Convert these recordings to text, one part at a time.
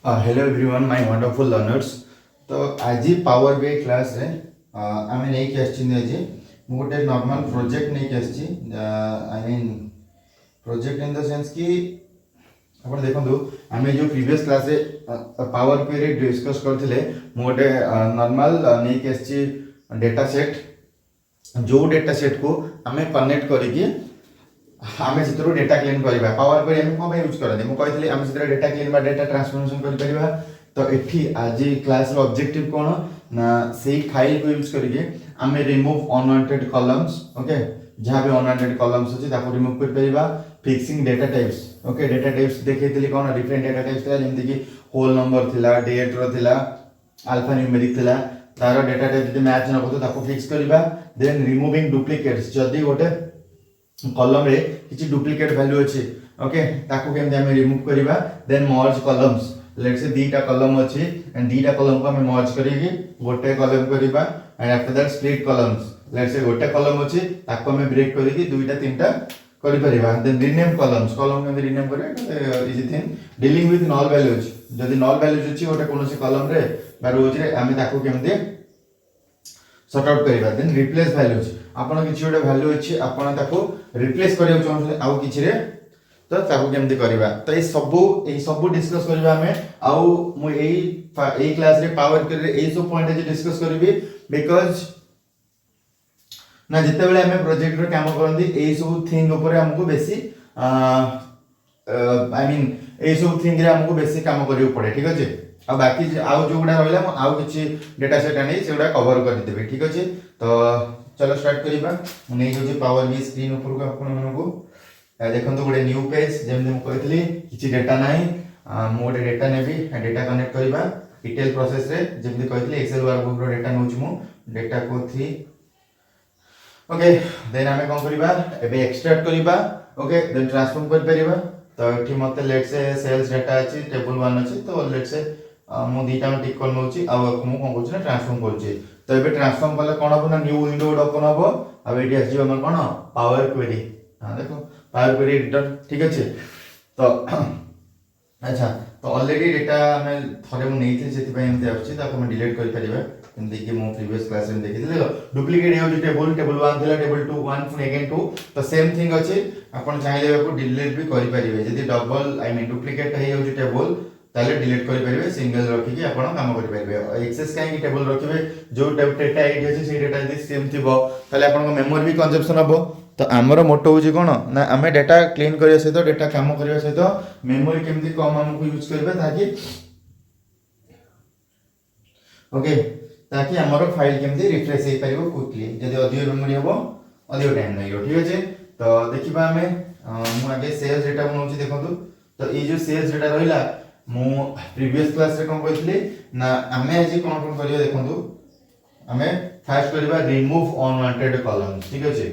Hello everyone my wonderful learners. तो आज power B class रे आम नहीं आज गोटे नॉर्मल प्रोजेक्ट नहीं I mean project in the sense कि आप देखो आम जो प्रीवियस क्लास रे पावर बी रे डिस्कस करते गोटे नॉर्मल नहीं डेटा सेट जो डेटा सेट को आम कनेक्ट करके आम से डेटा क्लीन करवा पावर पॉइंट आम कौन यूज करते मुझे कही आम से डेटा क्लीन डेटा ट्रांसफॉर्मेशन कर तो ये आज क्लास ऑब्जेक्टिव कौन ना से फाइल को यूज करके आम रिमूव अनवांटेड कॉलम्स ओके जहाँ भी अनवांटेड कॉलम्स अच्छे रिमूव कर fixing data types okay data types देखी कौन डिफरेंट डेटा टाइप्स जमीक कि होल नंबर थिला डेट रो अल्फा न्यूमेरिक थिला तार डेटा टाइप जो मैच न करते फिक्स करवा देन रिमूविंग डुप्लिकेट्स जदि गोटे कॉलम रे किसी डुप्लिकेट वैल्यू अच्छे ओके ताको केमते हम रिमूव करबा then merge columns let's say दीटा कॉलम अच्छे एंड दीटा कॉलम को हम मर्ज करके गोटे कॉलम करबा and after that split columns let's say गोटे कॉलम अच्छे ताको हम ब्रेक करके दुईटा तीनटा करि परिबा देन रीनेम कॉलम्स कॉलम के रीनेम करे easy thing dealing with null values जदी नल वैल्यूज अछि गोटे कोनोसी कॉलम रे बा रोज रे हम ताको केमते सॉर्ट आउट करबा देन रिप्लेस वैल्यूज आपण किछि गोटे वैल्यू अछि आपण ताको रिप्लेस करियो चाहू आउ किछि रे तो ताको केमते करबा तो ए सब डिस्कस करबा हमें आउ मु एई क्लास रे पावर कर ए सब पॉइंट जे डिस्कस करबी बिकॉज़ ना जिते बेले हमें प्रोजेक्ट रे काम करंदी ए सब थिंग ऊपर हमको बेसी आई मीन ए सब थिंग रे हमको बेसी काम करियो पड़े ठीक अछि आ बाकी आउ जो गुडा रहला आउ किछि डेटा सेट आनी सेगुडा कवर कर देबे ठीक अछि तो चलो स्टार्ट करिबा नै जो पावर बी स्क्रीन ऊपर को आपण मनको देखंतु गोटे न्यू पेज जेमते मु कहथली किछि डेटा नाही मु गोटे डेटा नेबी डेटा कनेक्ट करबा डिटेल प्रोसेस रे जेमते कहथली एक्सेल वर्कबुक रो डेटा नउछ मु डेटा को 3 ओके देन हमें कोन करबा एबे एक्सट्रैक्ट करबा ओके देन ट्रांसफॉर्म कर परिबा तो एठी मते लेट्स से सेल्स डेटा अछि टेबल 1 अछि तो लेट्स से मु दीटा में टिक कर नउछि आ मु कोन करछि ना ट्रांसफॉर्म करछि तो एबे ट्रांसफॉर्म करले कोन हबो ना न्यू विंडो ओपन हबो अब एठी आसी हमर कोन पावर क्वेरी हां देखो पावर क्वेरी एडिटर ठीक अछि तो अच्छा तो ऑलरेडी डेटा हमें थरे मु नेइथि सेति पय एमते आछि ताको हम डिलीट कर परिबा एमते कि मु प्रीवियस क्लास में देखि देखो डुप्लीकेट हे टेबल 1 थिला टेबल 2 1 पुनी अगेन 2 तो सेम थिंग अछि आपण चाहिले को डिलीट भी करि परिबे यदि डबल आई मीन डुप्लीकेट हे होजि टेबल ताले डिलीट करि परिबे सिंगल रखि कि आपण काम करि परिबे एक्सेस काहे कि टेबल रखिबे जो डेटा आईडी अछि से डेटा यदि सेम थिबो ताले आपण को मेमोरी भी कंजप्शन हबो तो आमर मोटो होजी कोन ना आमे डेटा क्लीन करिया सहित डेटा काम करिया सहित मेमोरी केमति कम हमको यूज करबे ताकि ओके ताकि हमर फाइल केमति रिफ्रेश हे परिबो क्विकली यदि अधिक मेमोरी हबो अधिक टाइम लागो ठीक अछि तो देखिबा हमें मु आगे सेल्स डेटा बनौछि देखंतु तो ए जो सेल्स डेटा रहिला मु प्रीवियस क्लास रे कोन कहथली ना आमे आज कोन करियो देखंतु हमें फर्स्ट करबा रिमूव अनवांटेड कॉलम्स ठीक अछि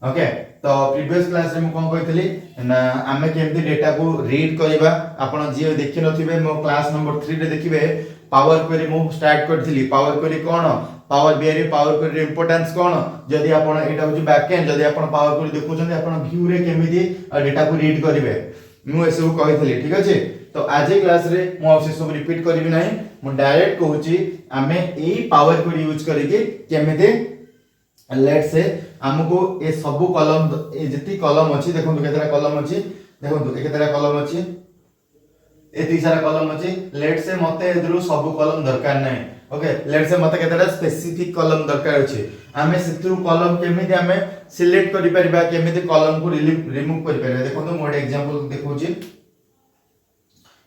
ओके तो प्रीवियस क्लास रे मु कोन कहथली ना आमे केमति डेटा को रीड करबा आपण जे देखि नथिबे मो क्लास नंबर 3 रे देखिबे पावर क्वेरी मु स्टार्ट करथली पावर क्वेरी कोन पावर बीआई रे पावर क्वेरी रे इंपोर्टेंस कोन जदी आपण एटा होची बैकएंड जदी आपण पावर क्वेरी देखुछन आपण व्यू रे केमिति डेटा को रीड करिवे मु एसो कहथली ठीक अछि तो आज क्लास रे मु अवश्य सब रिपीट करबी नाही मु डायरेक्ट कहूची आमे एई पावर क्वेरी यूज करके केमिति लेट्स से हमको ए सब कॉलम ए जति कॉलम अछि देखो केतरा कॉलम अछि देखो केतरा कॉलम अछि एति सारा कॉलम अछि लेट्स से मते एदरु सब कॉलम दरकार नै ओके लेट्स से मते केतरा स्पेसिफिक कॉलम दरकार अछि हमें सेतु कॉलम केमिति हमें सिलेक्ट करि परिबा केमिति कॉलम को रिमूव करि परिबा देखो तो मोड एग्जांपल देखौची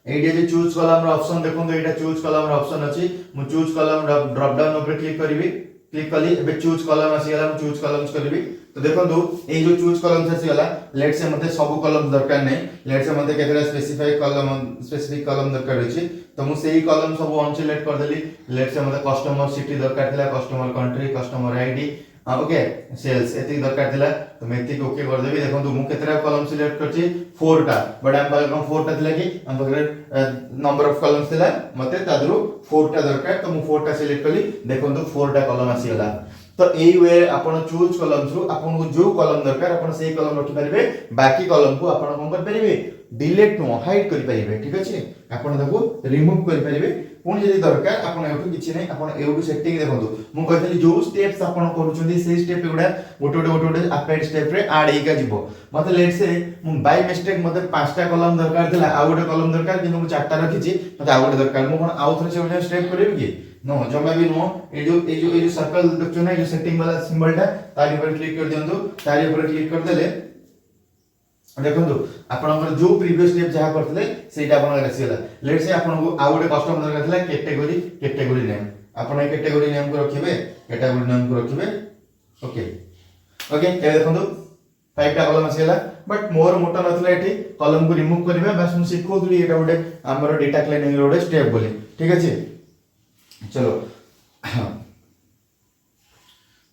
एडी जे चूज कॉलम रो ऑप्शन देखो तो एटा चूज कॉलम रो ऑप्शन अछि मु चूज कॉलम ड्रॉप डाउन ऊपर क्लिक करबी क्लिक कली एबे चूज कॉलम आसी गला हम चूज कॉलम्स करबी तो देखंतु ए जो चूज कॉलम्स आसी गला लेट्स से मते सब कॉलम दरकार नै लेट्स से मते केतरा स्पेसिफिक कॉलम दरकार अछि तो मु सेही कॉलम सब ऑन सिलेक्ट कर देली लेट्स से मते कस्टमर सिटी दरकार थिला customer country customer ID okay sales एति दरकार थिला तो मैं एति ओके कर देबी देखंतु मु केतरा कॉलम सिलेक्ट करछि 4 टा बट हम पाल 4 टा थिला कि हम पकरे नंबर ऑफ कॉलम्स थिला मते तादरु 4 टा दरकार तो मु 4 टा सिलेक्ट कली देखंतु 4 टा कॉलम आसी गला तो एई वे आपण चूज कॉलम थ्रू आपन को जो कॉलम दरकार आपण सेही कॉलम रखि परिबे बाकी कॉलम को आपण कोन कर परिबे डिलीट नो हाइड करि परिबे ठीक अछि आपण ताको रिमूव करि परिबे पुणी जदि दरकार आपण एठु किछि नै आपण एठु सेटिंग देखंतु मु कहथली जो स्टेप्स आपण करूछन्ती से स्टेप गुडा गोटे अपेड स्टेप रे ऐड हेका जिवो मते लेट से मु बाय मिस्टेक मते पांचटा कॉलम दरकार थिला आ गोटे कॉलम दरकार किंतु मु चारटा रखिछि मते आ गोटे दरकार मु कोन आउ थरे से स्टेप करिबि कि नो जमा भी नो ए जो सर्कल देखछो ना जो सेटिंग वाला सिंबल टा तारि ऊपर क्लिक कर दियंतु तारि ऊपर क्लिक कर देले देखंतु आपनकर जो प्रीवियस स्टेप जहा करथले सेटा आपन आसीला लेट से आपन को आ गोटे कस्टम दरकार थिला कैटेगरी नेम आपन ए कैटेगरी नेम को रखिबे ओके ओके ए देखंतु 5 टा कॉलम आसीला बट मोर मोटा नथला एठी कॉलम को रिमूव करबे बस मु सिखौतली एटा गोटे हमर डाटा क्लीनिंग गोटे स्टेप बोली ठीक अछि चलो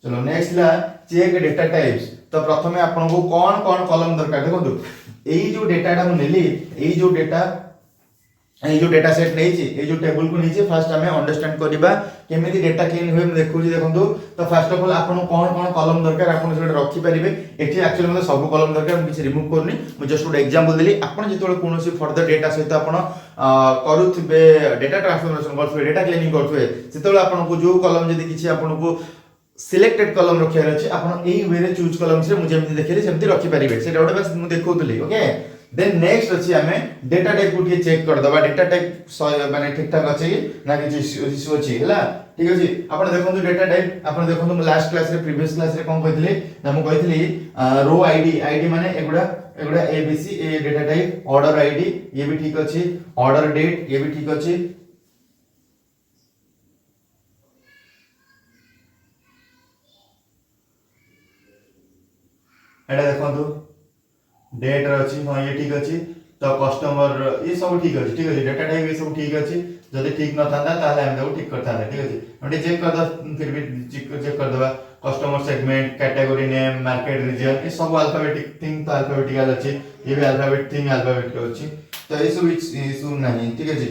चलो नेक्स्ट ला चेक डेटा टाइप्स तो प्रथमे आपन को कौन कौन कॉलम दरकार देखो एई जो डेटाटा मु नेली एई जो डेटा सेट नै छि एई जो टेबल को नीचे फर्स्ट हमें अंडरस्टैंड करबा केमिति डेटा क्लीन होय हम देखु छी देखंतु तो फर्स्ट ऑफ ऑल आपन कौन कौन कॉलम दरकार आपन सेटा रखि परिबे एठी एक्चुअली मतलब सब कॉलम दरकार हम किछ रिमूव करनी मु जस्ट ଗୋଟେ एग्जांपल देली आपन जेतोले कोनोसी फर्दर डेटा सहित आपन करूथिबे डेटा ट्रांसफॉर्मेशन करथुबे डेटा क्लीनिंग करथुबे सेतोले आपन को जो कॉलम जदी किछि आपन को सिलेक्टेड कॉलम रखियार अछि आपन एई वे रे चूज कॉलम से मु जेमति देखिले सेमति रखि परिबे सेटा ଗୋଟେ बस मु देखौतली ओके देन नेक्स्ट अछि हमें डेटा टाइप को चेक कर दबा डेटा टाइप माने ठीक ठाक अछि ना कि इशू अछि हला ठीक अछि आपण देखंतु डेटा टाइप आपण देखंतु मु लास्ट क्लास रे प्रीवियस क्लास रे कोन कहितली ना मु कहितली रो आईडी माने एगुडा एबीसी ए डेटा टाइप ऑर्डर आईडी ये भी ठीक अछि ऑर्डर डेट ये भी ठीक अछि एटा देखंतु डेट अछि हां ये ठीक अछि तो कस्टमर ये सब ठीक अछि डेटा टाइप ये सब ठीक अछि जदि ठीक न थांदा ताले हम देखो ठीक करता ठीक अछि हम चेक कर द फिर भी चेक कर दबा customer segment category name market region ये सब अल्फाबेटिक थिंग तो अल्फाबेटिकल अछि ये भी अल्फाबेट थिंग अल्फाबेट अछि तो ये सब इशू नहीं ठीक अछि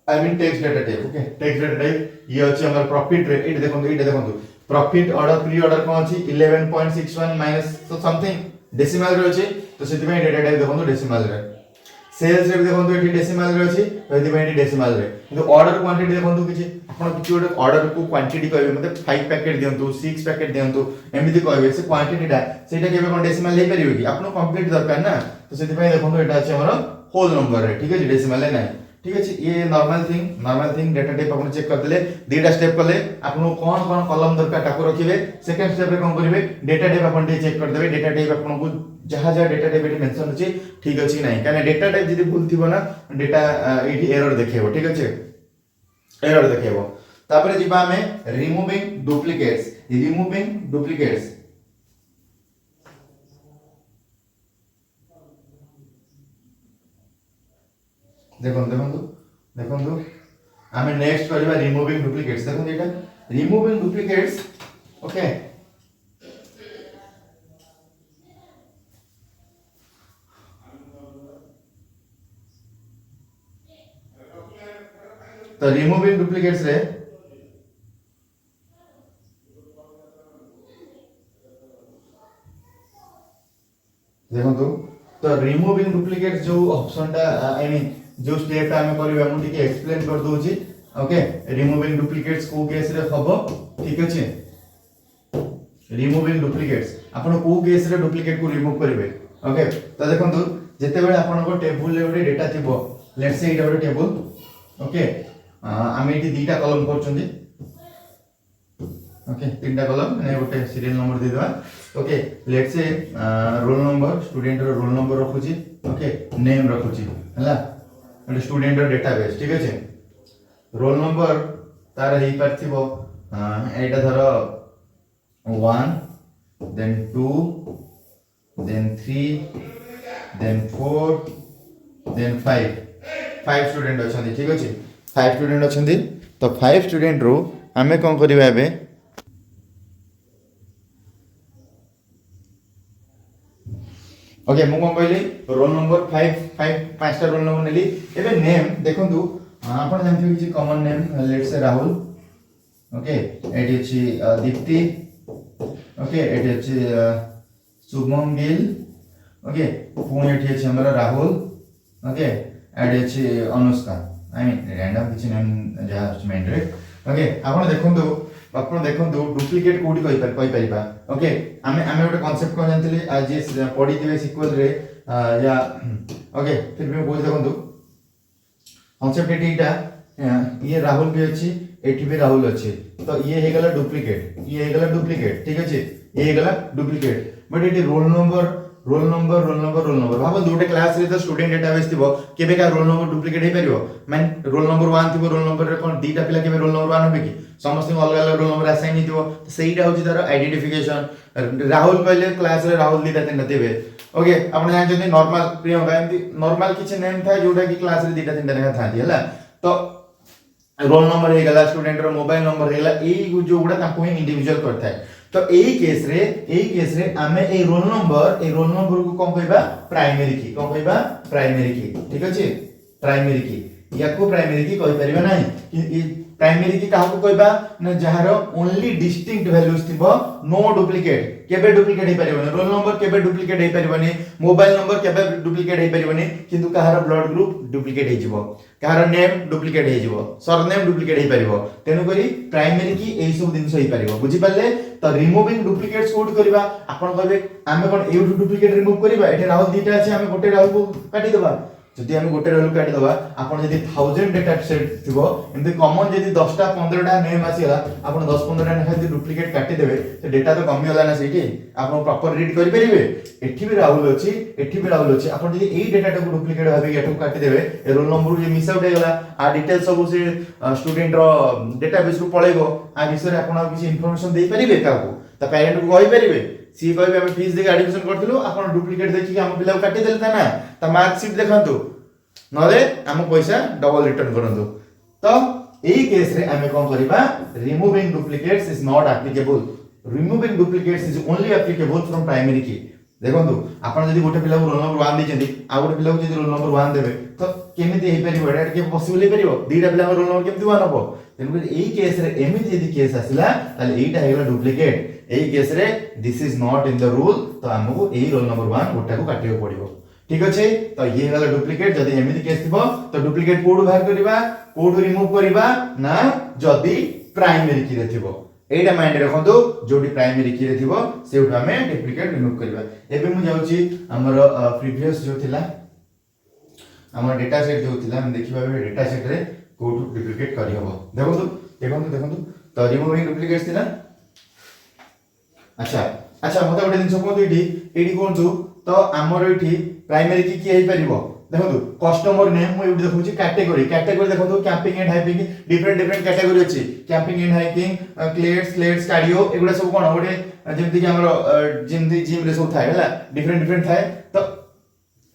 I mean text data type okay text data type ये अछि हमर प्रॉफिट रेट एट देखंतु प्रॉफिट ऑर्डर प्री ऑर्डर कोन अछि 11.61 माइनस तो समथिंग डेसिमल रे अछि तो सेति में डेटा टाइप देखंतु डेसिमल रे सेल्स रे देखंतु एठी डेसिमल रे अछि सेति में एठी डेसिमल रे किंतु ऑर्डर क्वांटिटी देखंतु किछि आपण किछि गोटे ऑर्डर को क्वांटिटी कहबे मतलब 5 पैकेट दियंतु 6 पैकेट दियंतु एमिति कहबे से क्वांटिटी टा सेटा केबे कोन डेसिमल ले परिबे कि आपण कंप्लीट दरकार ना तो सेति में देखंतु एटा अछि हमर होल नंबर रे ठीक अछि डेसिमल ले नाही ठीक अछि ये नॉर्मल थिंग डेटा टाइप आपण चेक कर देले दीटा स्टेप करले आपण कोन कोन कॉलम दरकार टाको रखिबे सेकंड स्टेप रे कोन करिवे डेटा टाइप आपण चेक कर देबे डेटा टाइप आपण को जहा डेटा टाइप एटी मेंशन अछि ठीक अछि नाही काने डेटा टाइप जदी भूल थिबो ना डेटा एटी एरर देखेबो ठीक अछि एरर देखेबो तापरे जिबा हमें रिमूविंग डुप्लीकेट्स देखंतु हमें नेक्स्ट करबा रिमूविंग डुप्लीकेट्स देखंतु एटा रिमूविंग डुप्लीकेट्स ओके तो रिमूविंग डुप्लीकेट्स रे देखंतु तो रिमूविंग डुप्लीकेट्स जो ऑप्शन टा आई मीन जो स्टेप टा हमें करबा मु ठीक एक्सप्लेन कर दोची ओके रिमूविंग डुप्लीकेट्स को केस रे हबो ठीक अछि रिमूविंग डुप्लीकेट्स आपण को केस रे डुप्लीकेट को रिमूव करिवे ओके तो देखंतु जते बेले आपण को टेबल रे ओडे डेटा थिबो लेट्स से इटा ओडे टेबल ओके आमे इटी दीटा कॉलम करचोंदी ओके तीनटा कॉलम ने गोटे सीरियल नंबर दे देबा okay let's say roll number student row roll number रखुची ओके नेम रखुची हला ओडे स्टूडेंट रो डेटाबेस ठीक अछि रोल नंबर तार हेई परथिबो एटा धर 1 then 2 then 3 then 4 then 5 student अछंती ठीक अछि 5 स्टूडेंट अछंती तो 5 स्टूडेंट रो हमें कोन करबा एबे ओके मु कोन कहली रोल नंबर 5 रोल नंबर नेली एबे नेम देखंतु आपण जानथि कि common name let's say Rahul okay eighty अछि दीप्ति ओके एटी अछि शुभम गिल ओके पुणी एटी अछि हमर राहुल ओके एटी अछि अनुष्का आई मीन रैंडम किछि नेम जहा माइंड रे ओके आपण देखंतु डुप्लीकेट कोडी कहि परिबा ओके आमे गोटे कांसेप्ट को जानतली आज पढी दिबे सीक्वल रे या ओके फिर भी बोल देखंतु कांसेप्ट एटा ये राहुल भी अच्छी एठी भी राहुल अच्छी तो ये हे गला डुप्लीकेट ठीक अछि ये हे गला डुप्लीकेट बट एटी रोल नंबर भाबो दुटे क्लास रे तो स्टूडेंट डेटाबेस थिबो केबे का रोल नंबर डुप्लीकेट हे परिबो माने रोल नंबर 1 थिबो रोल नंबर रे कोन दीटा पिला केबे रोल नंबर 1 होबे की समस्त अलग अलग रोल नंबर असाइन हिथिबो सेईटा होची तार आइडेंटिफिकेशन राहुल कहले क्लास रे राहुल दीटा तीनटा थिबे ओके आपण जान जति नॉर्मल प्रियंका एमती नॉर्मल किछ नेम था जोटा की क्लास रे दीटा तीनटा नेहा थाती हला तो रोल नंबर हे गला स्टूडेंट रो मोबाइल नंबर हे गला एई जो गुडा ताको ही इंडिविजुअल करता है तो एई केस रे आमे ए रोल नंबर को कोन कहबा प्राइमरी की ठीक अछि प्राइमरी की याको प्राइमरी की कहि परिबा नाही कि प्राइमरी की काहा को कहबा न जहार ओनली डिस्टिंक्ट वैल्यूज थिबो नो डुप्लीकेट केबे डुप्लीकेट हे परिबनी रोल नंबर केबे डुप्लीकेट हे परिबनी मोबाइल नंबर केबे डुप्लीकेट हे परिबनी किंतु काहार ब्लड ग्रुप डुप्लीकेट हे जिवो काहार नेम डुप्लीकेट हे जिवो सरनेम डुप्लीकेट हे परिबो तेनु करी प्राइमरी की एई सब दिन सही परिबो बुझी पाले तो रिमूविंग डुप्लीकेट्स कोड करबा आपण कहबे आमे कोन एउ डुप्लीकेट रिमूव करबा एठे राहुल दीटा अछि आमे गोटे राहुल को काटी देबा जदि हम गोटे राहुल काटी देबा आपण जदि 1000 डेटा सेट थिबो एमते कॉमन जदि 10 टा 15 टा नेम आसीला आपण 10 15 टा नेखा जदि डुप्लीकेट काटी देबे से डेटा तो कमी होला ना सेठी आपण प्रॉपर रीड करि परिबे एठी भी राहुल अछि आपण जदि एई डेटा को डुप्लीकेट भाबे एठो काटी देबे ए रोल नंबर जे मिस आउट हे गला आ डिटेल्स सब से स्टूडेंट रो डेटाबेस को पळेबो आ विषय रे आपण किछि इंफॉर्मेशन देई परिबे काको ता पेरेंट को कहि परिबे सी कहबे हम फीस देके एडमिशन करथिलु आपण डुप्लीकेट देखि हम पिला काटी देल था ना ता मार्क शीट देखंतु नले हम पैसा डबल रिटर्न करंतु तो एई केस रे हम कोन करिबा removing duplicates is not applicable removing duplicates is only applicable from primary की देखंतु आपण जदि गोटे पिला रोल नंबर 1 दिचेंदी आ गोटे पिला जदि रोल नंबर 1 देबे तो केमिति हे परिबो एटा के पॉसिबल हे परिबो दीटा पिला रोल नंबर केमिति 1 हबो तेनु एई केस रे एमिति यदि केस आसिला ताले एटा हेला डुप्लीकेट एई केस रे this is not in the rule तो हमको एई रोल नंबर 1 गोटा को काटियो पड़िबो ठीक अछि तो ये वाला डुप्लीकेट जदि एमिति केस थिबो तो डुप्लीकेट कोड बाहर करबा कोड रिमूव करबा ना जदि प्राइमरी की रे थिबो एटा माइंड रखंतु जोडी प्राइमरी की रे थिबो सेउठ हमें डुप्लीकेट रिमूव करबा एबे मु जाउची हमर प्रीवियस जो थिला हमर डेटा सेट जो थिला हम देखिबा डेटा सेट रे कोड डुप्लीकेट करि हबो देखंतु तो रिमूविंग डुप्लीकेट्स थिला अच्छा मते गोटे दिन को एडी कोनछु तो हमर एठी प्राइमरी की हे परिबो देखंतु कस्टमर नेम मु एडी देखौची कैटेगरी देखंतु camping and hiking different category अछि कैंपिंग एंड हाइकिंग क्लेट्स कार्डियो एगुडा सब कोन गोटे जेमति कि हमर जिम रे सब थाय हला डिफरेंट थाय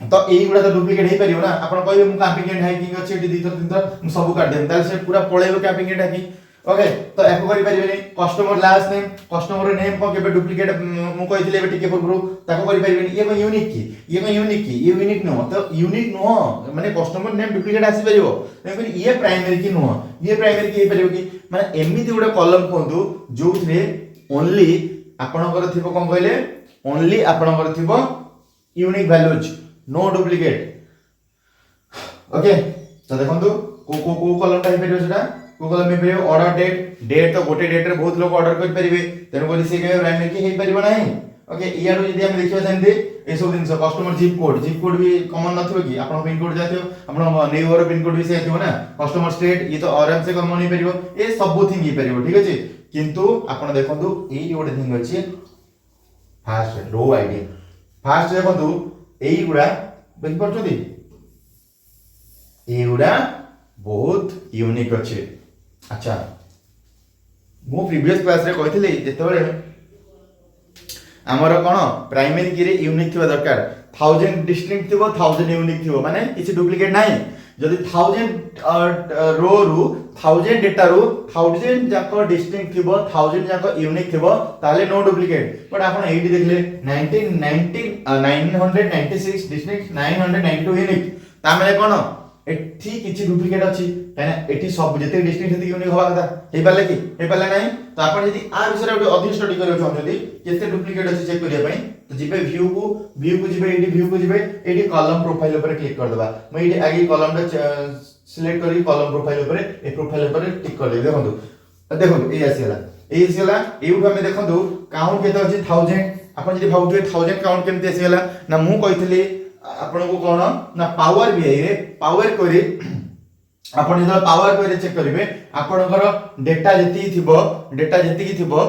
तो एई गुडा तो डुप्लीकेट हे परिबो ना आपण कहबे मु कैंपिंग एंड हाइकिंग अछि एडी दीतर तीनतर मु सब काट देम ताले से पूरा पळेबो कैंपिंग एंड हाइकिंग ओके तो एको करि परिबेनी customer last name customer name को केबे डुप्लीकेट मु कहिथिले बे टिके पुरु ताको करि परिबेनी ये को यूनिक नो तो यूनिक नो माने कस्टमर नेम डुप्लीकेट आसी परिबो लेकिन ये प्राइमरी की नो ये प्राइमरी की हे परिबो की माने एमिति गुडा कॉलम कोंतु जोथरे ओनली आपणकर थिबो कोन कहले ओनली आपणकर थिबो unique values no duplicate okay तो देखंतु को कॉलम टाइप परिबो सेटा को कॉलम में परिबो ऑर्डर डेट तो गोटे डेट रे बहुत लोग ऑर्डर कर परिबे तेन बोली से के प्राइमरी की हे परिबो नाही ओके इयाडो यदि हम देखिबा सेंते ए सब दिन कस्टमर जिप कोड भी कॉमन नथिबो की आपण पिन कोड जाथियो आपण नेवर पिन कोड भी से आथिबो ना कस्टमर स्टेट ये तो आराम से कॉमन हे परिबो ए सब थिंग हे परिबो ठीक अछि किंतु आपण देखंतु एई गोटे थिंग अछि फास्ट लो आईडी फास्ट देखंतु एई गुडा बुझ परछथि एई गुडा बहुत यूनिक अछि अच्छा मो प्रीवियस क्लास रे कहिथिले जेतेबेले हमर कोन प्राइमरी की रे यूनिक थिबा दरकार 1000 डिस्टिंक्ट थिबो 1000 यूनिक थिबो माने किछि डुप्लीकेट नाही जदि 1000 रो रु 1000 डेटा रु 1000 जाको डिस्टिंक्ट थिबो 1000 जाको यूनिक थिबो ताले नो डुप्लीकेट बट आपण एडी देखले 996 डिस्टिंक्ट 992 यूनिक ता माने कोन एठी किछि डुप्लीकेट अछि काना एठी सब जते डिस्ट्रिक्ट हेति यूनिक होबा कथा हे पाले कि हे पाले नाही तो आपण यदि आ विषय रे अधिक स्टडी करियो चाहछथि केते डुप्लीकेट अछि चेक करिया पई तो जिबे व्यू को जिबे एडी व्यू को जिबे एडी कॉलम प्रोफाइल ऊपर क्लिक कर देबा म एडी आगे कॉलम रे सिलेक्ट करी कॉलम प्रोफाइल ऊपर ए प्रोफाइल ऊपर टिक कर देबे देखंतु ए आसीला एउठ हम देखंतु काउंट केते अछि 1000 आपण जदि भाबुथे 1000 काउंट केमते आसीला ना मु कहितली आपण को कोन ना पावर बीआई रे पावर कोरी आपण जदि पावर कोरी चेक करिवे आपणकर डेटा जति थिबो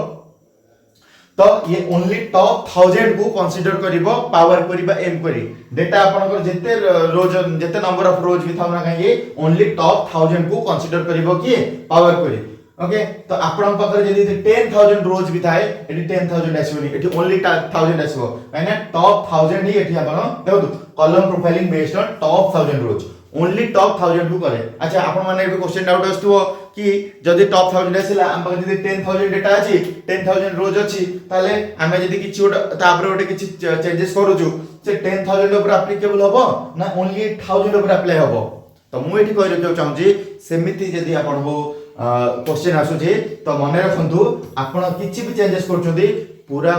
तो ये ओनली टॉप 1000 को कंसीडर करिवो पावर करिबा एम करी डेटा आपनकर जते रोज जते नंबर ऑफ रोज भी थाउना काहे ओनली टॉप 1000 को कंसीडर करिवो कि पावर करी ओके तो आपन पाखर जदी 10000 रोज भी थाए एटी 10000 आसीबनी एटी ओनली 1000 आसीबो माने टॉप 1000 ही एटी आपन देखो column profiling based on top 1000 rows only top 1000 को करे अच्छा आपन माने एबे क्वेश्चन डाउट आस्तुओ कि जदी टॉप 1000 आसीला हम पाखर जदी 10000 डेटा अछि 10000 रोज अछि ताले हमें जदी किछि तापर ओटे किछि चेंजेस करूछु से 10000 ऊपर एप्लीकेबल होबो ना ओनली 1000 ऊपर अप्लाई होबो तो मु एठी कहि रखियो चाहूची सेमिति जदी आपन को क्वेश्चन आसुची तो मन रखंतु आपण किछि भी चेंजेस करछुंदी पूरा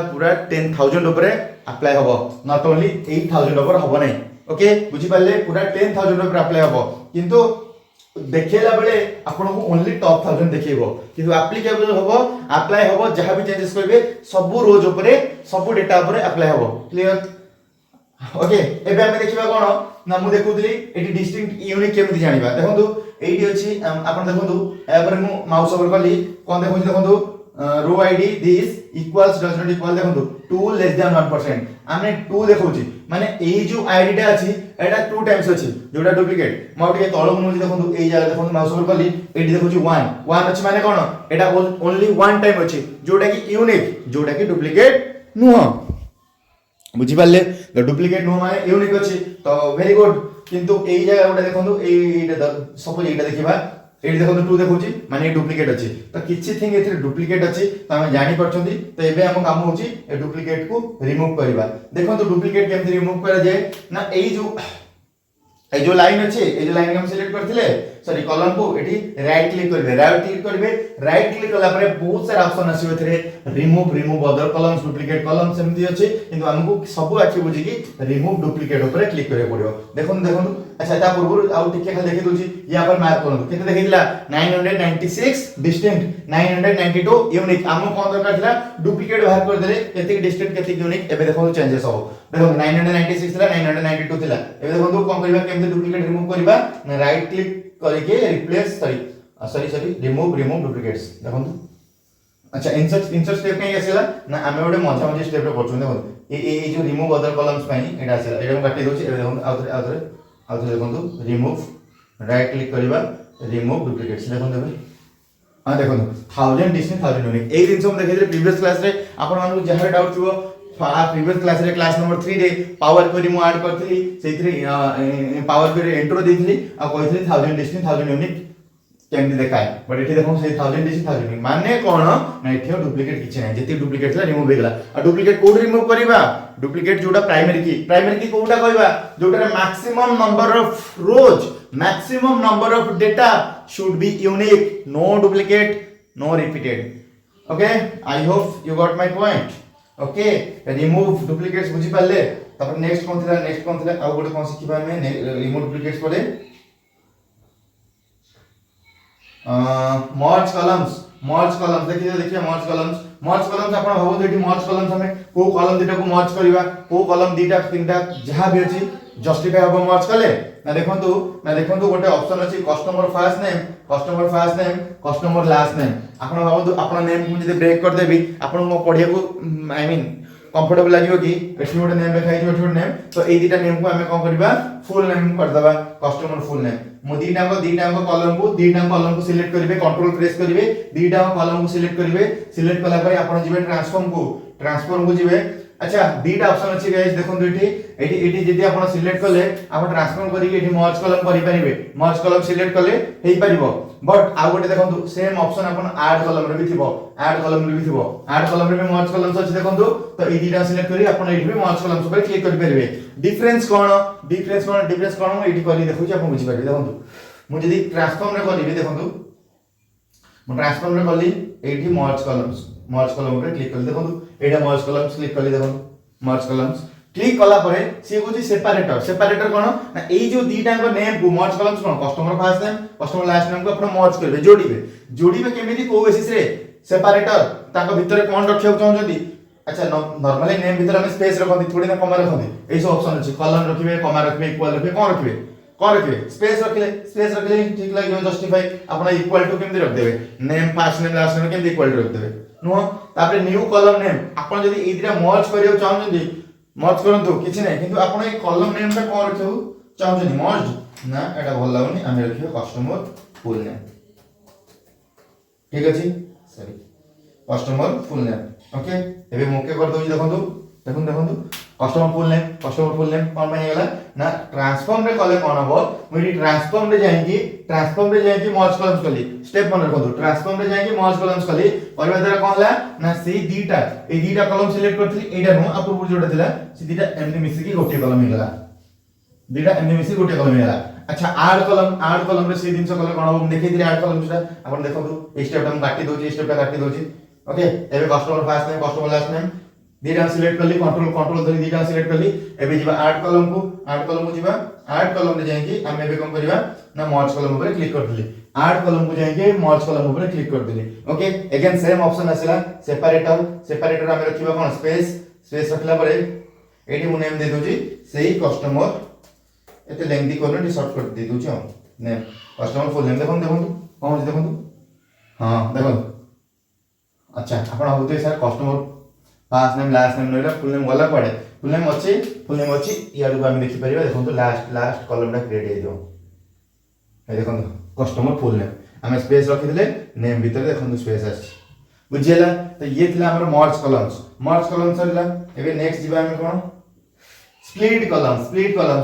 10000 ऊपर अप्लाई होबो नॉट ओनली 8000 ऊपर होबो नै ओके बुझी पाले पूरा 10000 ऊपर अप्लाई होबो किंतु देखेला बेले आपण को ओनली टॉप 1000 देखैबो किंतु एप्लीकेबल होबो अप्लाई होबो जहां भी चेंजेस करबे सब रोज ऊपर सब डेटा ऊपर अप्लाई होबो क्लियर ओके एबे हम देखिबा कोन ना मु देखुतली एटी डिस्टिंक्ट यूनिक केमति जानिबा देखंतु एटी अछि आपण देखंतु एपर मु माउस ओवर करली कोन देखुछि देखंतु row ID this equals does not equal देखंतु 2 लेस देन 1% हमने 2 देखौछि माने एई जो आईडी टा अछि एटा 2 टाइम्स अछि जोटा डुप्लीकेट मोटे तळो मुझे देखंतु एई जागा देखंतु माउस ओवर करली एटी देखौछि 1 अछि माने कोन एटा ओनली 1 टाइम अछि जोटा कि यूनिक जोटा कि डुप्लीकेट नुह बुझी पाले डुप्लीकेट नुह माने यूनिक अछि तो वेरी गुड किंतु एई जागा गोटे देखंतु एईटा सपोज एईटा देखिबा एटी देखो 2 देखौछि माने डुप्लीकेट अछि तो किछि थिंग एथि डुप्लीकेट अछि तो हम जानि परछंती तो एबे हम काम होछि ए डुप्लीकेट को रिमूव करबा देखो तो डुप्लीकेट केमति रिमूव करा जाय ना ए जो लाइन अछि ए जो लाइन हम सिलेक्ट करथिले सॉरी कॉलम को एटी राइट क्लिक करबे राइट क्लिक कला परे बहुत सारा ऑप्शन आसी एथरे remove other columns duplicate column सेमति अछि किंतु हमको सब आखि बुझी कि रिमूव डुप्लीकेट ऊपर क्लिक करे पड़ियो देखो अच्छा ता पूर्व आउ टिके खाली देखि दोछि या पर मार्क करनु केते देखिला 996 डिस्टिंक्ट 992 यूनिक हम कोन दरकार थिला डुप्लीकेट बाहर कर देले केते डिस्टिंक्ट केते यूनिक एबे देखो चेंजेस हो देखो 996 थिला 992 थिला एबे देखो कोन करबा केमते डुप्लीकेट रिमूव करबा राइट क्लिक करके रिप्लेस सॉरी रिमूव डुप्लीकेट्स देखो अच्छा इंसर्ट स्टेप कहीं आसीला ना हमें ओडे मझा स्टेप रे करछुं देखो ए जो रिमूव अदर कॉलम्स पई एटा आसीला एटा हम काटी दोछि एबे देखो आउथरे देखो रिमूव राइट क्लिक करबा रिमूव डुप्लीकेट्स देखो हां देखो 1000 डिस्टिंक्ट 1000 यूनिक ए दिन हम देखैले प्रीवियस क्लास रे आपण मानु जहां डाउट थियो प्रीवियस क्लास रे क्लास नंबर 3 रे पावर क्वेरी मु ऐड करथली सेथरे पावर क्वेरी इंट्रो देथली आ कहिथली 1000 डिस्टिंक्ट 1000 यूनिक केमति देखाय बट एठी देखो से 1000 डिस्टिंक्ट 1000 यूनिक माने कोन ना एठी डुप्लीकेट किछ नै जति डुप्लीकेट ला रिमूव हेगला आ डुप्लीकेट कोड रिमूव करबा डुप्लीकेट जोटा प्राइमरी की कोटा कहबा जोटा maximum number of rows maximum number of data should be unique no duplicate no repeated okay I hope you got my point okay remove duplicates बुझी पाले तापर नेक्स्ट कोन थिला आ गोटे कोन सिखिबा में रिमूव डुप्लीकेट्स परे मर्ज कॉलम्स देखिए मर्ज कॉलम्स आपण भाबो एठी मर्ज कॉलम्स हमें को कॉलम दिटा को मर्ज करबा को कॉलम दिटा तीनटा जहां भी अछि जस्टिफाई हबो मर्ज कले ना देखंतु गोटे ऑप्शन अछि customer first name customer last name आपण भाबो आपण नेम को जदि ब्रेक कर देबी आपण को पढिया को आई मीन कंफर्टेबल लागियो कि एठी गोटे नेम लिखा हियो एठी गोटे नेम तो ए दिटा नेम को हमें कोन करबा फुल नेम कर दबा कस्टमर फुल नेम मु दीटा कॉलम को सिलेक्ट करिवे कंट्रोल प्रेस करिवे दीटा कॉलम को सिलेक्ट करिवे सिलेक्ट कला परे आपण जिवे ट्रांसफॉर्म को जिवे अच्छा दीटा ऑप्शन अछि गाइस देखो एटी जदि आपण सिलेक्ट कले आपण ट्रांसफॉर्म करी एटी मर्ज कॉलम करि परिबे मर्ज कॉलम सिलेक्ट कले हेई परिबो बट आउ गोटे देखो सेम ऑप्शन आपण ऐड कॉलम रे भी थिबो ऐड कॉलम रे भी थिबो ऐड कॉलम रे भी मर्ज कॉलम्स अछि देखो तो ए दीटा सिलेक्ट करी आपण एटी भी मर्ज कॉलम्स पर क्लिक करि परिबे डिफरेंस कोन एटी करी देखु छी आपण बुझि परिबे देखो मु जदि ट्रांसफॉर्म रे करिबे देखो मु ट्रांसफॉर्म रे कली एटी मर्ज कॉलम रे क्लिक कली देखो एटा मर्ज कॉलम्स क्लिक कली देखो मर्ज कॉलम्स क्लिक कला परे सी होची सेपरेटर कोन ना एई जो दीटा को नेम को मर्ज कॉलम्स कोन customer first name customer last name को आपण मर्ज करबे जोड़ीबे केमिति को बेसिस रे सेपरेटर ताको भितरे कोन रखियो चाहौ जदी अच्छा नॉर्मली नेम भितर हम स्पेस रखंदी थोड़ी ना कमा रखंदी एई सब ऑप्शन अछि कॉलन रखिबे कमा रखिबे इक्वल रखिबे कोन रखिबे स्पेस रखले ठीक लागियो जस्टिफाई आपण इक्वल टू केमिति रख देबे name first name last name केमिति इक्वल टू रख देबे नो तापर न्यू कॉलम नेम आपण जदी ए दिरा मर्ज करियो चाहौ जदी मर्ज करंतु किछि नै किंतु आपण ए कॉलम नेम ता कोन रखियो चाहौ जदी मर्ज ना एटा भल लागुनी हम रखियो कस्टमर फुल नेम ठीक अछि sorry customer full name okay एबे मोके कर दोजी देखंतु कस्टमर फुल नेम कोन बनि गेला ना ट्रांसफॉर्म रे कले कोन हबो मुई ट्रांसफॉर्म रे जाईकी मर्ज कॉलम्स कली स्टेप मन रखंतु ट्रांसफॉर्म रे जाईकी मर्ज कॉलम्स कली परबा द्वारा कोन हला ना से दीटा कॉलम सिलेक्ट करथि एटा नु अपूर्व जोडा थिला से दीटा एमडी मिसी की गोटे कॉलम हे गेला दीटा एमडी मिसी गोटे कॉलम हे गेला अच्छा ऐड कॉलम रे से दिन से कले कोन हबो देखै दिले ऐड कॉलम सेटा आपण देखंतु ए स्टेप हम काटी दोची स्टेप का काटी दोची ओके एबे customer first name customer last name दीटा सिलेक्ट करली कंट्रोल धरी दीटा सिलेक्ट करली एबे जिबा ऐड कॉलम को जिबा ऐड कॉलम रे जाईकी हम एबे कोन करबा ना मर्ज कॉलम ऊपर क्लिक कर दिली ऐड कॉलम को जाईकी मर्ज कॉलम ऊपर क्लिक कर दिली ओके अगेन सेम ऑप्शन आसिला सेपरेटर हम रखिबा कोन स्पेस रखला परे एटी मु नेम दे दोजी सेही कस्टमर एते लेंथी करनो शॉर्टकट दे दोजी हम नेम कस्टमर फुल नेम देखंतु कोन देखंतु हां देखंतु अच्छा आपण होते sir customer first name last name नैला फुल नेम वाला पड़े फुल नेम अछि याडू हम देखि परिबा देखंतु लास्ट कॉलम टा क्रिएट हे दियो ए देखंतु कस्टमर फुल नेम हम स्पेस रखि दिले नेम भीतर देखंतु स्पेस आछि बुझियला तो ये थिला हमर मर्ज कॉलम्स सरला एबे नेक्स्ट जिबा हम कोन स्प्लिट कॉलम्स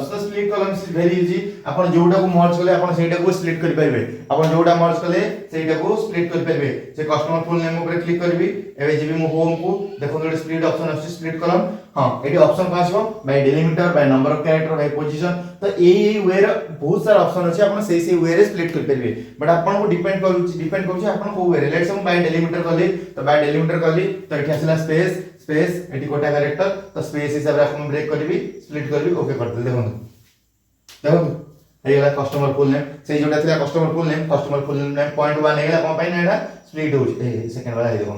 तो split columns is very easy आपण जोडा को मर्ज कले आपण सेटा को स्प्लिट करि परिबे आपण जोडा मर्ज कले सेटा को स्प्लिट करि परिबे से कस्टमर फुल नेम ऊपर क्लिक करबी एबे जेबी मु होम को देखो जे स्प्लिट ऑप्शन अछि स्प्लिट कॉलम हां एटी ऑप्शन का आछो by delimiter by number of character by position तो एई वे रे बहुत सारा ऑप्शन अछि आपण सेही वे रे स्प्लिट करि परिबे बट आपण को डिपेंड करूची आपण को वे रे लेट्स हम बाय डिलीमीटर कली तो बाय डिलीमीटर कली तो एठी आसिला स्पेस एटी कोटा कैरेक्टर तो स्पेस हिसाब रे आपण ब्रेक करबी स्प्लिट करबी ओके कर दे देखो हे गेला कस्टमर फुल नेम से जोटा थिला कस्टमर फुल नेम पॉइंट 1 हे गेला कोन पाई ना एटा स्प्लिट हो ए सेकंड वाला हे देखो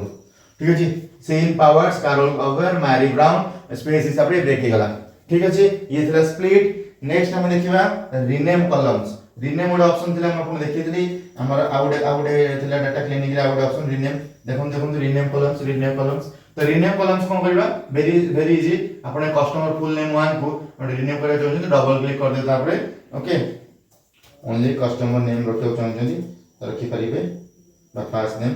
ठीक अछि सेन powers Carl over Mary Brown space हिसाब रे ब्रेक हे गेला ठीक अछि ये थिला स्प्लिट नेक्स्ट हम देखिबा रीनेम कॉलम्स रीनेम वाला ऑप्शन थिला हम आपन देखितली हमर आउडे थिला डाटा क्लीनिंग रे आउडे ऑप्शन रीनेम देखो रीनेम कॉलम्स तो रीनेम कॉलम्स कोन करबा वेरी इजी आपण कस्टमर फुल नेम 1 को रीनेम करे चाहू तो डबल क्लिक कर दे तापरे ओके ओनली कस्टमर नेम रखियो चाहू तो रखि परिबे बा first name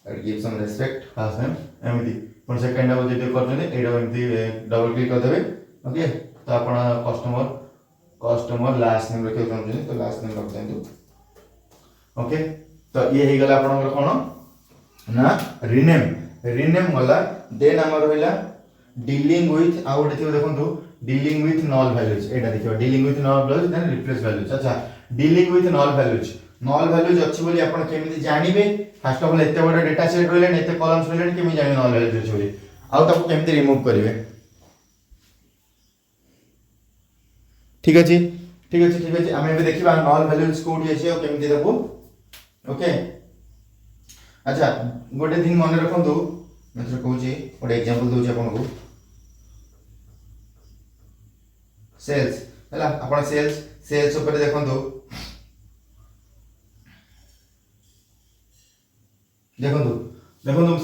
at give some respect first name एमिति पण सेकंड अब जेते करछने एडा एमिति डबल क्लिक कर देबे ओके तो आपण कस्टमर लास्ट नेम रखियो चाहू तो लास्ट नेम रख देंतु ओके तो ये हे गला आपण कोन ना रीनेम वाला देन हमर होइला डीलिंग विथ आउट देखो डीलिंग विथ नल वैल्यूज एटा देखियो dealing with null values then replace values अच्छा डीलिंग विथ नल वैल्यूज अछि बोली आपण केमिति जानिबे फर्स्ट ऑफ ऑल एते बडा डेटा सेट रोइलेन एते कॉलम्स रोइलेन केमि जानि नल वैल्यूज अछि बोली आउ ताको केमिति रिमूव करिवे ठीक अछि हम एबे देखिबा नल वैल्यूज कोडी अछि ओ केमिति देखो ओके अच्छा गोटे दिन मन रखंतु मैं कहूँ गोटे एग्जांपल दूची आपन को सेल्स हला आपन सेल्स ऊपर देखंतु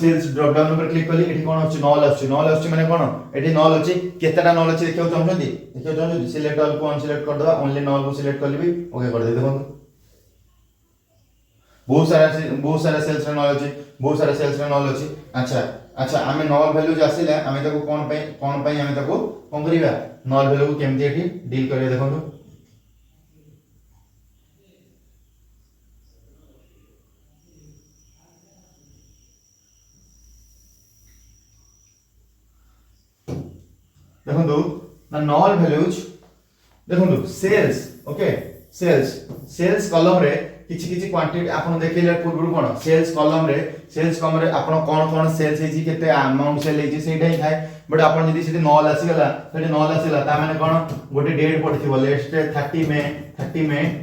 सेल्स ड्रॉप डाउन ऊपर क्लिक कली एठी कोन अछि नल अछि माने कोन एठी नल अछि केतेटा नल अछि देखियो चाहछंती सिलेक्ट ऑल को अनसिलेक्ट कर दवा ओनली नल को सिलेक्ट करली ओके कर दे देखंतु बहुत सारा सेल्स रे नॉलेज अच्छा अच्छा आमे नल वैल्यूज आसिला आमे ताको कोन पई आमे ताको कोन करिवा नल वैल्यू को केमती एठी डील करिया देखंतु देखंतु ना नल वैल्यूज देखंतु सेल्स ओके सेल्स कॉलम रे किछि किछि क्वांटिटी आपण देखिले पूर्व कोन सेल्स कॉलम रे आपण कोन सेल्स हेजी केते अमाउंट सेल हेजी सेटा ही थाए बट आपण जदी सेठी नल आसीगला सेठी नल आसीला ता माने कोन गोटे डेट पड़थिबो लेट्स 30 मे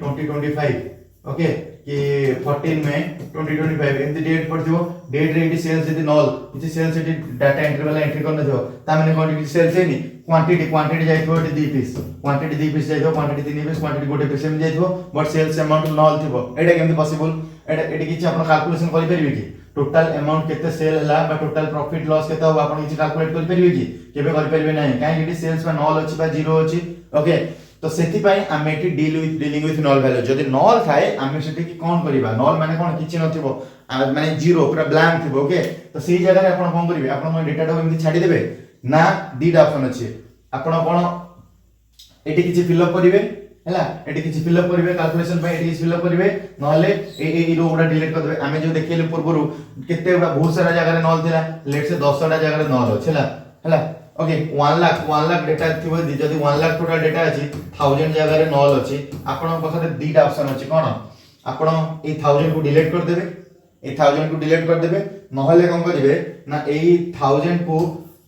2025 ओके कि 14 मे 2025 एंती डेट पड़थिबो डेट रे एटी सेल्स जदी नल किछि सेल्स एटी डाटा एंट्री वाला एंट्री करन दियो ता माने कोन किछि सेल्स हेनी क्वांटिटी जाइथो एटी 2 पीस क्वांटिटी 2 पीस जाइथो क्वांटिटी 3 पीस क्वांटिटी गोटे पीस में जाइथो बट सेल्स अमाउंट नल थिबो एटा केमति पॉसिबल एटी किछि आपण कैलकुलेशन करि परिबे कि टोटल अमाउंट केते सेल हला बा टोटल प्रॉफिट लॉस केते हो आपण किछि कैलकुलेट करि परिबे कि केबे करि परिबे नै काहे एटी सेल्स बा नल अछि बा जीरो अछि ओके तो सेति पई आमे एटी डीलिंग विथ नल वैल्यू जदी नल थाए आमे सेति की कोन करिबा नल माने कोन किछि नथिबो माने जीरो पूरा ब्लैंक थिबो ओके तो सेही जगह रे आपण कोन करिवे आपण मन डेटा तो एमति छाडी देबे ना दीटा ऑप्शन अछि आपण कोन एटी किछि फिल अप करिवे हैला एटी किछि फिल अप करिवे कैलकुलेशन पई एटी फिल अप करिवे नहले ए रो गुडा डिलीट कर देबे आमे जो देखिले पूर्वरु केते गुडा बहुत सारा जगह रे नल थिला लेट से 10 टा जगह रे नल अछि हैला ओके 1 लाख डेटा थिबो जदी 1 लाख टोटल डेटा अछि 1000 जगह रे नल अछि आपण पाखरे दीटा ऑप्शन अछि कोन आपण ए 1000 को डिलीट कर देबे ए 1000 को डिलीट कर देबे नहले कोन करिवे ना ए 1000 को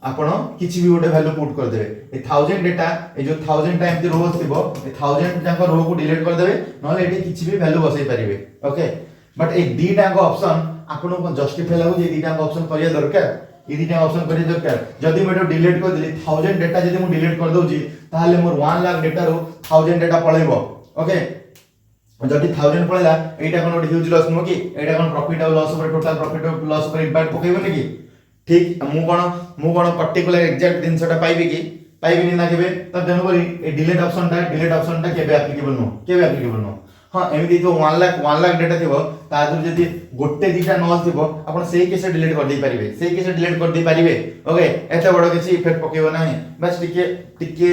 आपण किछि भी गोटे वैल्यू पुट कर देबे ए 1000 डेटा ए जो 1000 टाइम ती रो थिबो ए 1000 जाको रो को डिलीट कर देबे नहले एटी किछि भी वैल्यू बसै परिबे ओके बट ए दीटा को ऑप्शन आपण को जस्टिफाई लागो जे दीटा को ऑप्शन करिया दरकार ई दीटा ऑप्शन करिया दरकार जदी मैं डिलीट कर देली 1000 डेटा जदी मैं डिलीट कर दोजी ताहाले मोर 1 लाख डेटा रो 1000 डेटा पळेबो ओके जदी 1000 पळेला एटा कोन ह्यूज लॉस नो कि एटा कोन प्रॉफिट और लॉस ऊपर टोटल प्रॉफिट और लॉस ऊपर इंपैक्ट पकेइबो नि कि ठीक मु कोन पर्टिकुलर एग्जैक्ट दिनसटा पाइबी ना केबे त देनो करी ए डिलीट ऑप्शन टा केबे एप्लीकेबल नो हां एमिति जो 1 लाख डेटा थिबो ता जो जदी गोटे दीटा नल थिबो आपण सेही केसे डिलीट कर दे परिबे ओके एते बडो किछि इफेक्ट पकेबो नाही बस टिके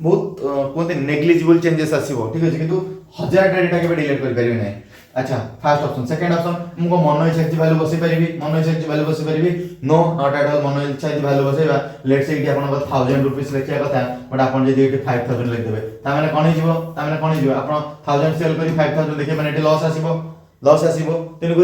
बहुत कोनते नेग्लिजिबल चेंजेस आसीबो ठीक अछि किंतु 1000 डेटा केबे डिलीट कर परिबे नाही अच्छा फर्स्ट ऑप्शन सेकंड ऑप्शन मुको मन इच्छा कि वैल्यू बसै परिबी नो नॉट एट ऑल मन इच्छा कि वैल्यू बसैबा लेट्स से कि आपण 1000 रुपीस लेखिया कथा बट आपण जदी 5000 लिख देबे ता माने कोन हिजिबो आपण 1000 सेल करी 5000 लिखे माने एटी लॉस आसीबो तेनु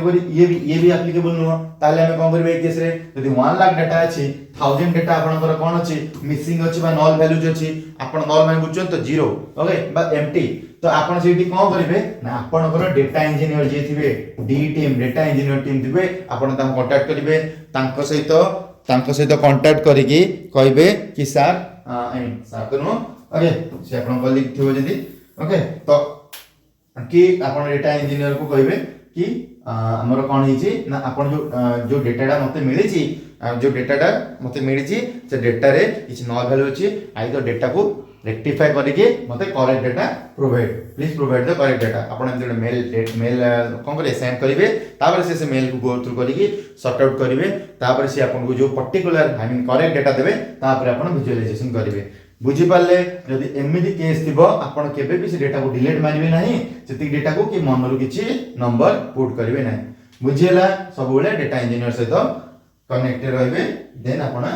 करी ये भी एप्लीकेबल नो ताले हम कोन करबे केस रे जदी 1 लाख डेटा अछि 1000 डेटा आपनकर कोन अछि मिसिंग अछि बा नल वैल्यूज अछि आपण नल माने बुझछन तो जीरो ओके बा एम्प्टी तो आपण सेठी कोन करिवे ना आपनकर डेटा इंजीनियर जे थिबे the team data engineer team थिबे आपण ता कांटेक्ट करिवे तांको सहित कांटेक्ट करिकि कहबे कि सर आई मीन सर तो नो ओके से आपण कलिक थिबो जदी ओके तो कि आपण डेटा इंजीनियर को कहबे कि हमर कोन हिची ना आपण जो डेटाटा मते मिलिची से डेटा रे किछ नल वैल्यू अछि आई तो डेटा को रेक्टिफाई करके मते correct data please provide the correct data आपण एंते मेल कोन करे सेंड करिवे तापर से मेल को गो थ्रू करके सॉर्ट आउट करिवे तापर से आपण को जो particular I mean correct data देबे तापर आपण विजुअलाइजेशन करिवे बुझी पाले जदी एमिति केस थिबो आपण केबे भी से डेटा को डिलीट मारिवे नाही सेति डेटा को कि मनरु किछि नंबर पुट करिवे नाही बुझियला सब बेले डेटा इंजीनियर सहित कनेक्टेड रहबे देन आपण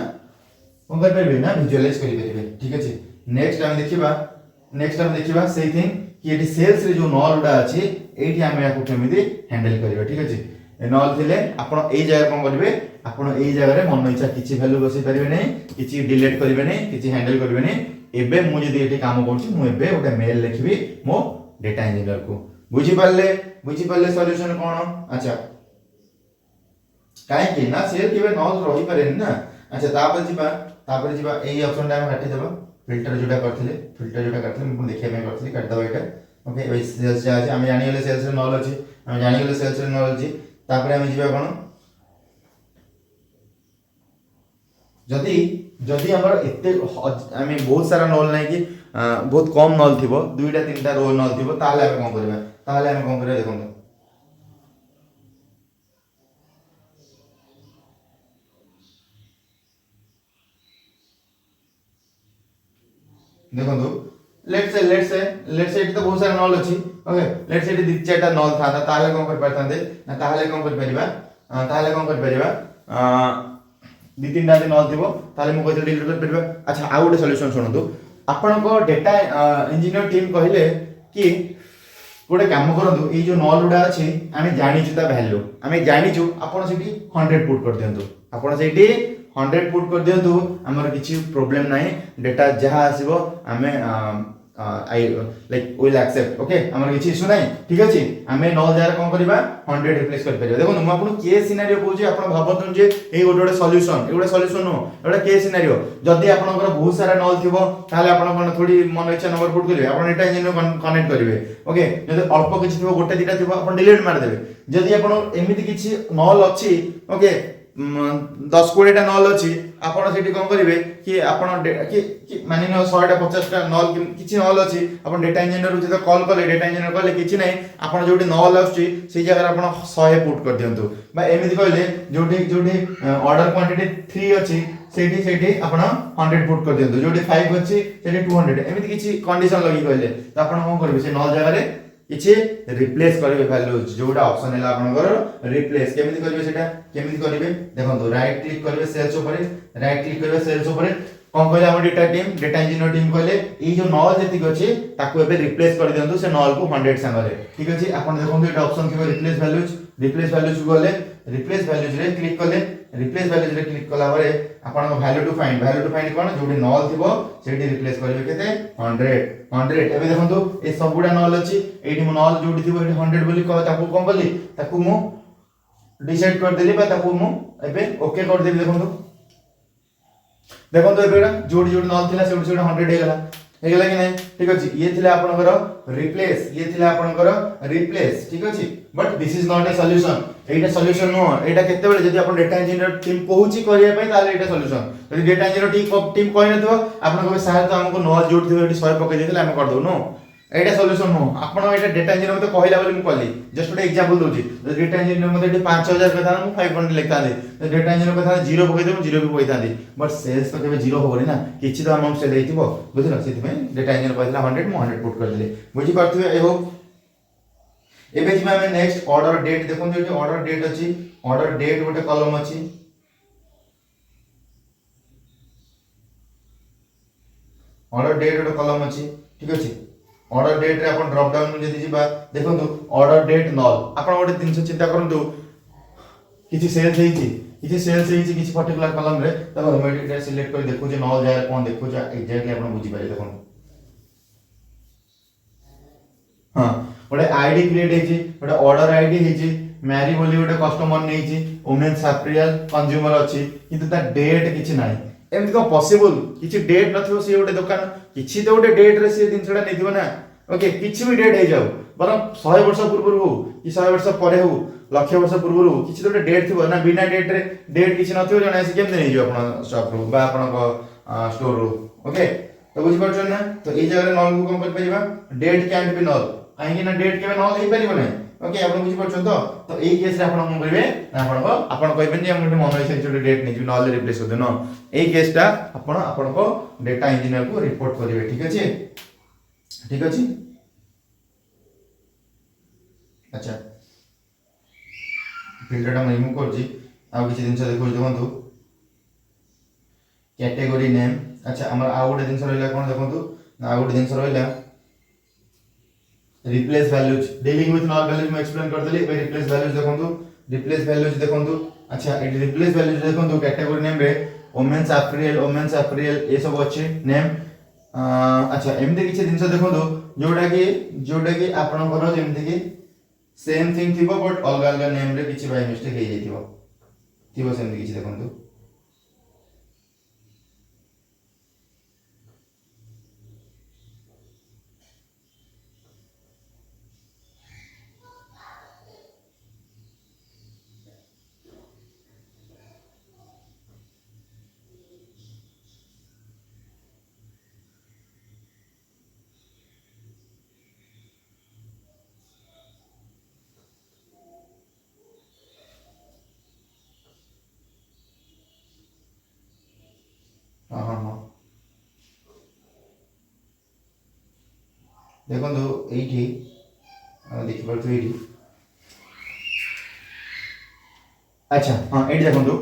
कोन कर परबे ना विजुअलाइज करि परबे ठीक अछि नेक्स्ट टाइम देखिबा सेही थिंग कि एटी सेल्स रे जो नल उडा अछि एठी हम याको केमिति हैंडल करिबा ठीक अछि ए नल थिले आपण एई जगह कोन करिवे आपण एई जगह रे मन इच्छा किछि वैल्यू बसि परिबे नै किछि डिलीट करिवे नै किछि हैंडल करिवे नै एबे मु जदी एठी काम करछि मु एबे ओटा मेल लिखबी मो डेटा इंजीनियर को बुझी पाले सॉल्यूशन कोन अच्छा काहे कि ना सेल केबे नल रहि पारे ना अच्छा तापर जिबा एई ऑप्शन टा हम काटी देबा फिल्टर जोटा करथिले मु देखिया में करथिले काट दबा एटा ओके ए सेल्स जा अछि हम जानि गेले सेल्स रे नल अछि हम जानि गेले सेल्स रे नल अछि तापर हम जिबा कोन जदी हमर एते आमे बहुत सारा नल नै कि बहुत कम नल थिबो दुईटा तीनटा रो नल थिबो ताले हम कोन करबा, देखो देखो लेट्स से एटी तो बहुत सारा नल अछि ओके लेट्स से एटी दी चारटा नल था ताले कोन कर परतांते ना ताले कोन कर परिबा ताले कोन कर परिबा दी तीन टा नल थिबो ताले मु कहते डिलीट कर परिबा अच्छा आ गोटे सॉल्यूशन सुनतु आपण को डेटा इंजीनियर टीम कहले कि गोटे काम करंतु ए जो नल गुडा अछि आमे जानिछु ता वैल्यू आमे जानिछु आपण सेठी 100 पुट कर दियंतु आपण सेठी 100 पुट कर दियंतु हमर किछि प्रॉब्लम नाही डेटा जहा आसीबो आमे I like will accept okay हमर किछि इशू नाही ठीक अछि आमे 9000 कोन करबा 100 रिप्लेस कर परिबा देखो मु आपन केस सिनेरियो कहूची आपन भाबतन जे ए गोटे सॉल्यूशन एगोटे सॉल्यूशन नो एगोटे केस सिनेरियो जदी आपनकर बहुत सारा नल थिबो ताले आपन कोन थोड़ी मन इच्छा नंबर पुट करिवे आपन एटा इंजीनियर कनेक्ट करिवे ओके जदी अल्प किछि थिबो गोटे दिटा थिबो आपन डिलीट मार देबे जदी आपन एमिति किछि नल अछि ओके 10 20 टा नल अछि आपण सेठी कोन करिवे कि आपण कि मानि न 100 टा 50 टा नल किछि नल अछि आपण डेटा इंजीनियर जे कॉल करले डेटा इंजीनियर कहले किछि नै आपण जोटी नल आछि सेही जगह आपण 100 पुट कर दियंतु बा एमिति कहले जोटी जोटी ऑर्डर क्वांटिटी 3 अछि सेठी आपण 100 पुट कर दियंतु जोटी 5 अछि सेठी 200 एमिति किछि कंडीशन लगी कहले तो आपण कोन करबे से नल जगह रे किछि रिप्लेस करबे वैल्यूज जोटा ऑप्शन हैला आपनकर रिप्लेस केमिति करबे सेटा केमिति करबे देखंतु राइट क्लिक करबे सेल्स ऊपर राइट क्लिक करबे सेल्स ऊपर कोन कहले हम डेटा इंजीनियर टीम कहले ई जो नल जेति अछि ताको एबे रिप्लेस कर दियंतु से नल को 100 संगरे ठीक अछि आपण देखंतु एटा ऑप्शन थिबे रिप्लेस वैल्यूज गले रिप्लेस वैल्यूज रे क्लिक कले रिप्लेस वैल्यूज रे क्लिक कला बारे आपण वैल्यू टू फाइंड कोन जोडी नल थिबो सेठी रिप्लेस करबे केते 100 एबे देखंतु ए सबुडा नल अछि एठी नल जोडी थिबो एठी 100 बोली कह ताकू कोन करली ताकू मु डिसाइड कर देली बा ताकू मु एबे ओके कर देली देखंतु एबेडा जोडी जोडी नल थिला सेउड सेउड 100 हे गेला कि नै ठीक अछि ये थिला आपनकर रिप्लेस ये थिला आपनकर रिप्लेस ठीक अछि but this is not a solution Etah solution no एटा केते बेले जदी आपण डेटा इंजीनियर टीम कहूची करिया पई ताले एटा सॉल्यूशन जदी डेटा इंजीनियर टीम कहि नथिबो आपण को सहायता हमको नल जोडी थिबो एटी 100 पके देले हम कर दउ नो एटा सॉल्यूशन नो आपण एटा डेटा इंजीनियर मते कहिला बोली मु कहली जस्ट ଗୋଟେ एग्जांपल दोची डेटा इंजीनियर मते एटी 5000 कथा मु 500 लिखता दे डेटा इंजीनियर कथा 0 पके दे मु 0 भी पइता दे बट सेल्स तो केबे 0 होबनी ना किछि तो अमाउंट से देइतिबो बुझिलो सेति में डेटा इंजीनियर कहला 100 मु 100 पुट कर देले बुझी पारथिबे ए हो एबे जिमा में नेक्स्ट ऑर्डर डेट देखो जो ऑर्डर डेट अछि ऑर्डर डेट गोटे कॉलम अछि ऑर्डर डेट गोटे कॉलम अछि ठीक अछि ऑर्डर डेट रे अपन ड्रॉप डाउन जदी जिबा देखंतु ऑर्डर डेट नल अपन गोटे दिन से चिंता करंतु किछि सेल्स हेछि किछि पर्टिकुलर कॉलम रे तब हम एटा सिलेक्ट कर देखु जे नल जाय कोन देखु जे एग्जैक्टली अपन बुझी पारे देखंतु हां गोटे आईडी क्रिएट हेछि गोटे ऑर्डर आईडी हेछि मैरी बोली गोटे कस्टमर नेछि वुमेन्स अप्रियल कंज्यूमर अछि किंतु ता डेट किछि नाही एमति को पॉसिबल किछि डेट नथियो से गोटे दुकान किछि तो गोटे डेट रे से दिनसडा नेथिबो ना ओके किछि भी डेट हे जाऊ बरम 100 वर्ष पूर्व हो कि 100 वर्ष परे हो लाख वर्ष पूर्व हो किछि तो डेट थिबो ना बिना डेट रे डेट किछि नथिबो जणा से केमते नै जो अपन शॉप रो बा अपन को स्टोर रो ओके तो बुझि परछन ना तो ए जगह नल को कम कर परिबा डेट कैन बी नल काहे कि ना डेट केबे नल हे परिबो नै ओके आपण बुझि परछन तो ए केस रे आपण कोन करिवे आपण को आपण कहबेन जे हम मन इच्छा छोटे डेट नै जो नल रिप्लेस कर देनो ए केसटा आपण को डेटा इंजीनियर को रिपोर्ट करिवे ठीक अछि अच्छा फिल्टर हम रिमूव कर जी आ किछि दिन से देखो देखंतु कैटेगरी नेम अच्छा हमर आ गोटे दिन से रहला कोन देखंतु आ गोटे दिन से रहला replace values dealing with non values में एक्सप्लेन कर देली बे रिप्लेस वैल्यूज देखंतु अच्छा ए रिप्लेस वैल्यूज देखंतु कैटेगरी नेम रे वुमेन्स अप्रियल ए सब अछि नेम अच्छा एमते किछि दिन से देखंतु जोडा कि आपण घर जेमते कि सेम थिंग थिबो बट अलग अलग नेम रे किछि बाय मिस्टेक हे जेतिबो सेमते किछि देखंतु देखो ये देखिए ये अच्छा हाँ ये देखो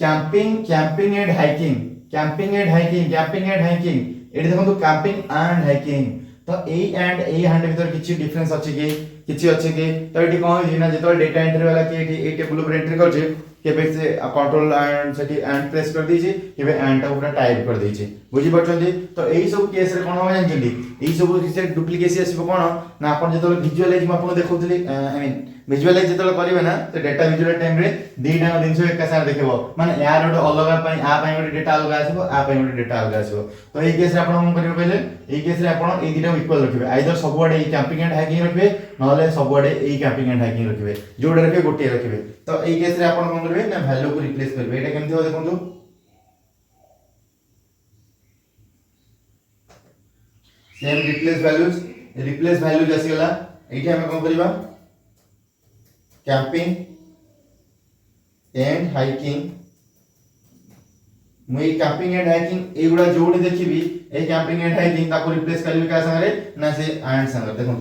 camping camping and hiking camping and hiking camping and hiking ये देखो कैंपिंग एंड हाइकिंग तो ए एंड ए हैंड भीतर किछि डिफरेंस अछि कि किछि अछि कि तो एटी कोन होई ना जेतो डेटा एंट्री वाला के ए टेबल ऊपर एंट्री कर जे केबे से control and Sethi and press कर दी जे केबे एंड टा पूरा टाइप कर दी जे बुझी पछथि तो एई सब केस रे कोन हो जानछथि एई सब से डुप्लीकेसी आसीबो कोन ना आपण जेतो विजुअलाइज म आपण देखौतली आई मीन विजुअलाइज जेतो करिवे ना तो डेटा विजुअल टाइम रे दीटा दिनसो एका सार देखबो माने यार ओटे अलगा पई आ पई ओटे डेटा अलगा आसीबो आ पई ओटे डेटा अलगा आसीबो तो एई केस रे आपण हम करिवे पहिले एई केस रे आपण एई दीटा इक्वल रखिबे आइदर सब आडे एई कैंपिंग एंड हाइकिंग रखिबे नहले सब आडे एई कैंपिंग एंड हाइकिंग रखिबे जोडे रखिबे गोटे रखिबे तो एई केस रे आपण कोन करिवे ना वैल्यू को रिप्लेस करिवे एटा केमथि हो देखंतु सेम रिप्लेस वैल्यूज आसी गला एठी हम कोन करिबा कैंपिंग एंड हाइकिंग मुई कैंपिंग एंड हाइकिंग एगुडा जोडी देखिबी ए कैंपिंग एंड हाइकिंग ताको रिप्लेस करबी का संगे ना से एंड संगे देखो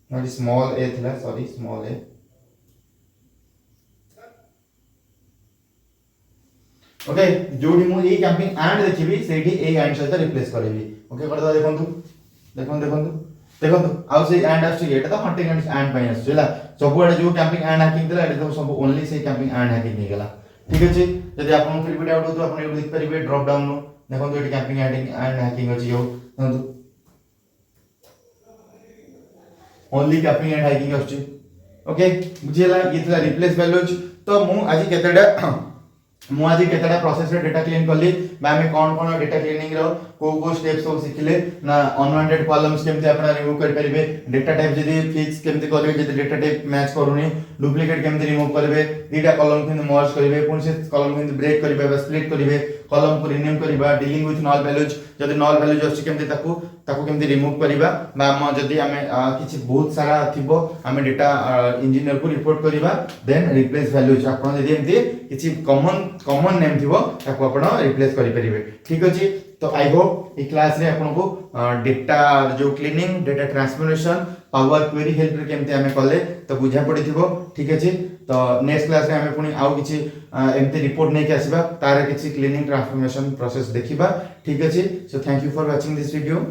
नॉट स्मॉल ए थला सॉरी स्मॉल ए ओके जोडी मु ए कैंपिंग एंड देखिबी सेठी ए एंड सहित रिप्लेस करबी ओके कर दो देखो आउ से एंड आछ एटा तो हंटिंग एंड पई आछ होला सब आडे जो कैंपिंग एंड हैकिंग तला एटा सब only say camping and hacking नहीं गला ठीक अछि यदि आपन फिर भी डाउट हो तो आपन एउ देख परिबे ड्रॉप डाउन नो देखो एटी कैंपिंग एंड हैकिंग अछि यो ओनली कैंपिंग एंड हैकिंग अछि ओके बुझिला ये थला रिप्लेस वैल्यूज तो मु आज केतेडा मु आज केतेडा प्रोसेस रे डेटा क्लीन करली बा हमें कोन डेटा क्लीनिंग रो को स्टेप्स सब सिखले ना अनवांटेड कॉलम्स केमते आपन रिमूव कर परिबे डेटा टाइप जदी फिक्स केमते करबे जदी डेटा टाइप मैच करूनी डुप्लीकेट केमते रिमूव करबे दीटा कॉलम केमते मर्ज करबे पुन से कॉलम केमते ब्रेक करबे बा स्प्लिट करबे कॉलम को रीनेम करबा डीलिंग विथ नल वैल्यूज जदी नल वैल्यूज अछि केमते ताको केमते रिमूव करबा बा हम जदी हमें किछि बहुत सारा थिबो हमें डेटा इंजीनियर को रिपोर्ट करबा देन रिप्लेस वैल्यूज आपन जदी एमती किछि कॉमन नेम थिबो ताको आपन रिप्लेस करि परिबे ठीक अछि तो आई होप ई क्लास रे आपन को डेटा जो cleaning data transformation power query help रे केमते हमें कले तो बुझा पड़ी थिबो ठीक अछि तो नेक्स्ट क्लास रे हमें पुनी आउ किछि एमते रिपोर्ट नै के आसीबा तार किछि क्लीनिंग ट्रांसफॉर्मेशन प्रोसेस देखिबा ठीक अछि so thank you for watching this video.